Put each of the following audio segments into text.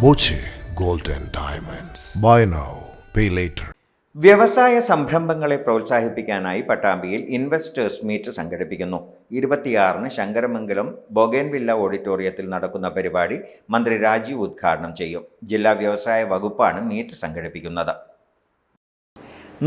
Boche gold and diamonds. Buy now, pay later. വ്യവസായ സംരംഭങ്ങളെ പ്രോത്സാഹിപ്പിക്കാനായി പട്ടാമ്പിയിൽ investors meet സംഘടിപ്പിക്കുന്നു. 26-ന് ശങ്കരമംഗലം ബൊഗേൻവില്ല ഓഡിറ്റോറിയത്തിൽ നടക്കുന്ന പരിപാടി മന്ത്രി രാജീവ് ഉദ്ഘാടനം ചെയ്യും. ജില്ലാ വ്യവസായ വകുപ്പാണ് മീറ്റ് സംഘടിപ്പിക്കുന്നത്.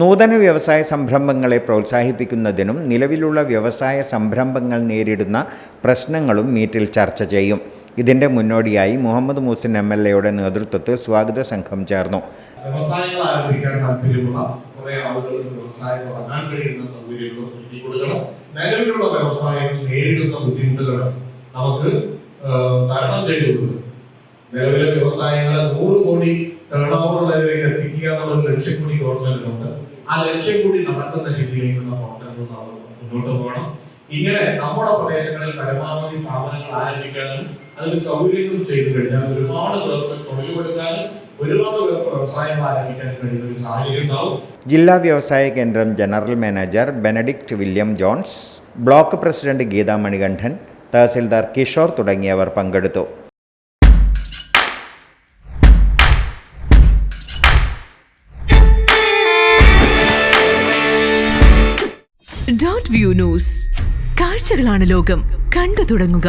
നൂതന വ്യവസായ സംരംഭങ്ങളെ പ്രോത്സാഹിപ്പിക്കുന്നതിനും നിലവിലുള്ള വ്യവസായ സംരംഭങ്ങൾ നേരിടുന്ന പ്രശ്നങ്ങളും മീറ്റിൽ ചർച്ച ചെയ്യും. ഇതിന്റെ മുന്നോടിയായി മുഹമ്മദ് മൂസിൻ MLA നേതൃത്വത്തിൽ സ്വാഗത സംഘം ചേർന്നു. വ്യവസായങ്ങൾ ആരംഭിക്കാൻ താല്പര്യമുള്ള കുറെ ആളുകൾക്ക് വ്യവസായം തുടങ്ങാൻ കഴിയുന്ന സൗകര്യങ്ങളും കൊടുക്കണം. നിലവിലുള്ള വ്യവസായങ്ങൾ നേരിടുന്ന ബുദ്ധിമുട്ടുകൾ നമുക്ക് തരണം ചെയ്തുകൊണ്ട് നിലവിലെ വ്യവസായങ്ങളെ 100 കോടി ടേൺ ഓവറിലേക്ക് എത്തിക്കുക എന്നുള്ള ലക്ഷ്യം കൂടി ഗവൺമെന്റിനുണ്ട്. ആ ലക്ഷ്യം കൂടി നടക്കുന്ന രീതിയിലേക്കുള്ള പ്രവർത്തനങ്ങൾ നമ്മൾ മുന്നോട്ട് പോകണം. ഇങ്ങനെ നമ്മുടെ പ്രദേശങ്ങളിൽ പരമാവധി സ്ഥാപനങ്ങൾ ആരംഭിക്കാനും അതിന് സൗകര്യങ്ങൾ ചെയ്തു കഴിഞ്ഞാൽ ഒരുപാട് പേർക്ക് തൊഴിൽ കൊടുക്കാനും ഒരുപാട് പേർക്ക് വ്യവസായങ്ങൾ ആരംഭിക്കാനും കഴിയുന്ന ഒരു സാഹചര്യം ഉണ്ടാവും. ജില്ലാ വ്യവസായ കേന്ദ്രം general manager Benedict William Jones, block president Geetha Manikandan, tahsildar Kishore തുടങ്ങിയവർ പങ്കെടുത്തു. .view ന്യൂസ്, കാഴ്ചകളാണ് ലോകം, കണ്ടു തുടങ്ങുക.